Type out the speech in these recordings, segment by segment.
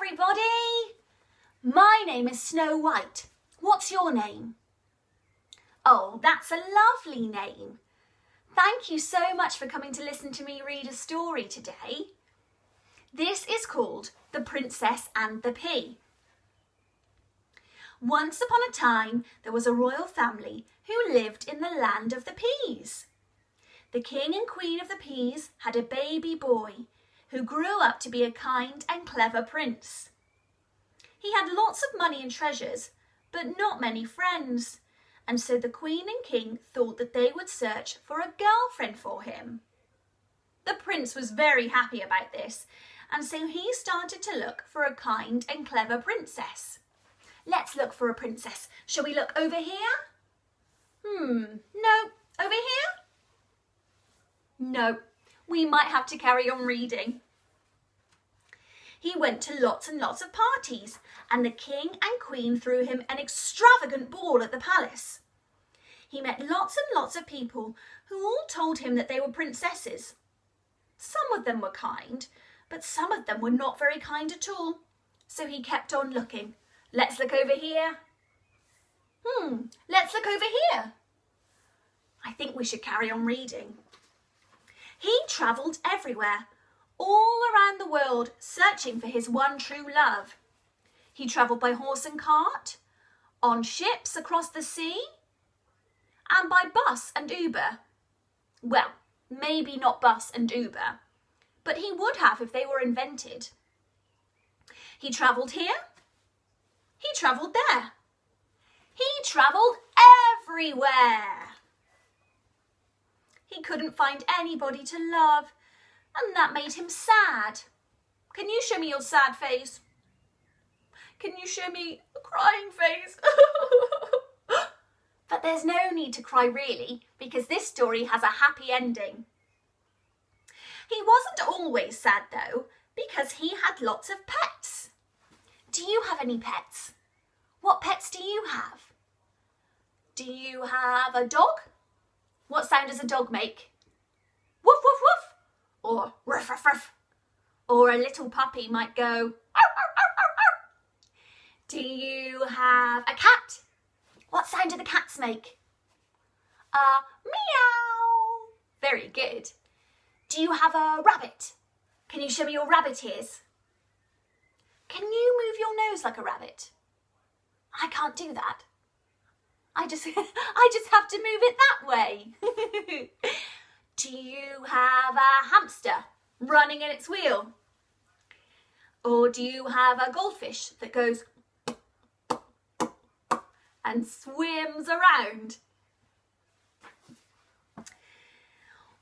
everybody! My name is Snow White. What's your name? Oh, that's a lovely name. Thank you so much for coming to listen to me read a story today. This is called The Princess and the Pea. Once upon a time, there was a royal family who lived in the land of the peas. The king and queen of the peas had a baby boy who grew up to be a kind and clever prince. He had lots of money and treasures, but not many friends, and so the queen and king thought that they would search for a girlfriend for him. The prince was very happy about this, and so he started to look for a kind and clever princess. Let's look for a princess. Shall we look over here? No. Over here? No. We might have to carry on reading. He went to lots and lots of parties, and the king and queen threw him an extravagant ball at the palace. He met lots and lots of people who all told him that they were princesses. Some of them were kind, but some of them were not very kind at all. So he kept on looking. Let's look over here. Let's look over here. I think we should carry on reading. He travelled everywhere, all around the world, searching for his one true love. He travelled by horse and cart, on ships across the sea, and by bus and Uber. Well, maybe not bus and Uber, but he would have if they were invented. He travelled here. He travelled there. He travelled everywhere. He couldn't find anybody to love, and that made him sad. Can you show me your sad face? Can you show me a crying face? But there's no need to cry really, because this story has a happy ending. He wasn't always sad though, because he had lots of pets. Do you have any pets? What pets do you have? Do you have a dog? What sound does a dog make? Woof, woof, woof. Or ruff, ruff, ruff. Or a little puppy might go, arr, arr, arr, arr, arr. Do you have a cat? What sound do the cats make? Meow. Very good. Do you have a rabbit? Can you show me your rabbit ears? Can you move your nose like a rabbit? I can't do that. I just have to move it that way. Do you have a hamster running in its wheel? Or do you have a goldfish that goes and swims around?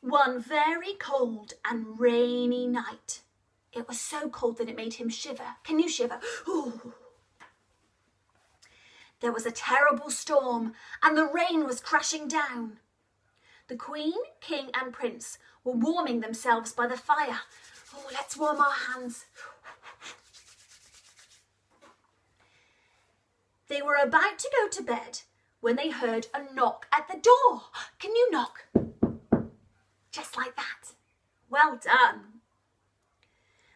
One very cold and rainy night. It was so cold that it made him shiver. Can you shiver? Ooh. There was a terrible storm and the rain was crashing down. The Queen, King and Prince were warming themselves by the fire. Oh, let's warm our hands. They were about to go to bed when they heard a knock at the door. Can you knock? Just like that. Well done.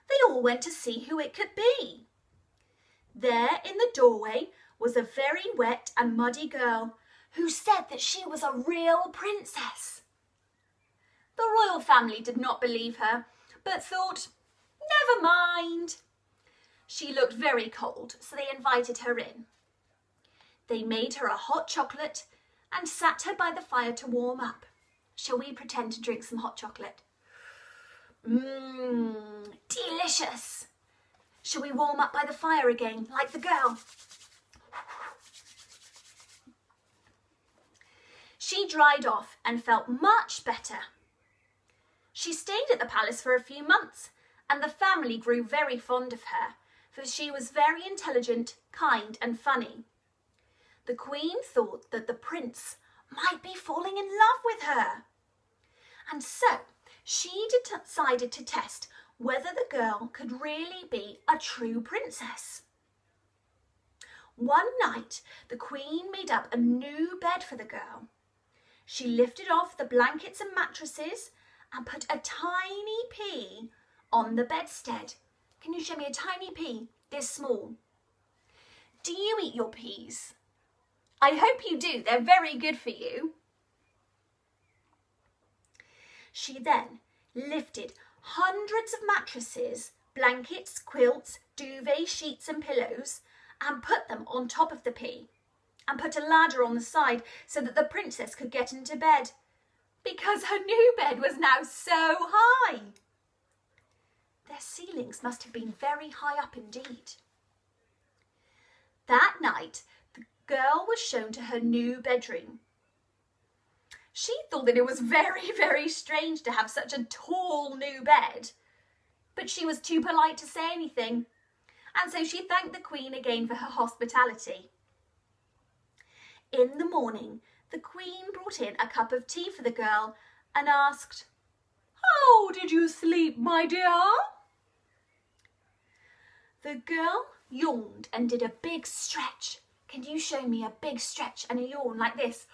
They all went to see who it could be. There in the doorway was a very wet and muddy girl who said that she was a real princess. The royal family did not believe her, but thought, never mind. She looked very cold, so they invited her in. They made her a hot chocolate and sat her by the fire to warm up. Shall we pretend to drink some hot chocolate? Delicious. Shall we warm up by the fire again, like the girl? She dried off and felt much better. She stayed at the palace for a few months, and the family grew very fond of her, for she was very intelligent, kind and funny. The Queen thought that the prince might be falling in love with her. And so she decided to test whether the girl could really be a true princess. One night, the Queen made up a new bed for the girl. She lifted off the blankets and mattresses and put a tiny pea on the bedstead Can you show me a tiny pea this small? Do you eat your peas? I hope you do. They're very good for you. She then lifted hundreds of mattresses, blankets, quilts, duvet, sheets and pillows and put them on top of the pea and put a ladder on the side so that the princess could get into bed because her new bed was now so high. Their ceilings must have been very high up indeed. That night, the girl was shown to her new bedroom. She thought that it was very, very strange to have such a tall new bed, but she was too polite to say anything, and so she thanked the Queen again for her hospitality. In the morning, the Queen brought in a cup of tea for the girl and asked, "How did you sleep, my dear?" The girl yawned and did a big stretch. Can you show me a big stretch and a yawn like this?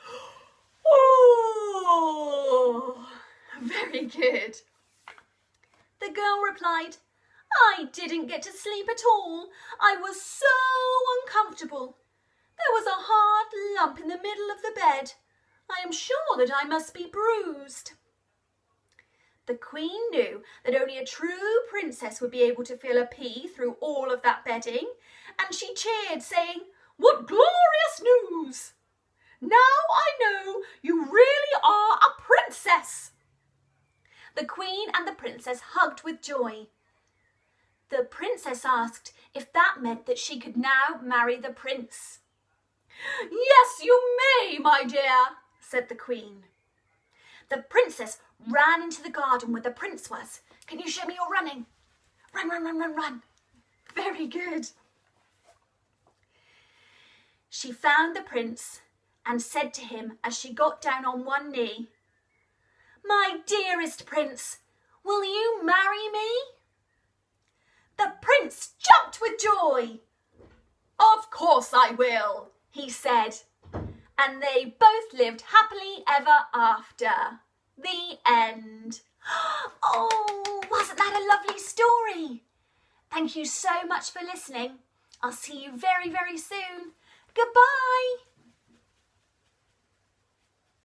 Oh, very good. The girl replied, "I didn't get to sleep at all. I was so uncomfortable. There was a hard lump in the middle of the bed. I am sure that I must be bruised." The Queen knew that only a true princess would be able to feel a pea through all of that bedding, and she cheered, saying, "What glorious news! Now I know you really are a princess." The Queen and the princess hugged with joy. The princess asked if that meant that she could now marry the prince. "Yes, you may, my dear," said the Queen. The princess ran into the garden where the prince was. Can you show me your running? Run, run, run, run, run. Very good. She found the prince and said to him as she got down on one knee, "My dearest prince, will you marry me?" The prince jumped with joy. "Of course I will," he said. And they both lived happily ever after. The end. Oh, wasn't that a lovely story? Thank you so much for listening. I'll see you very, very soon. Goodbye.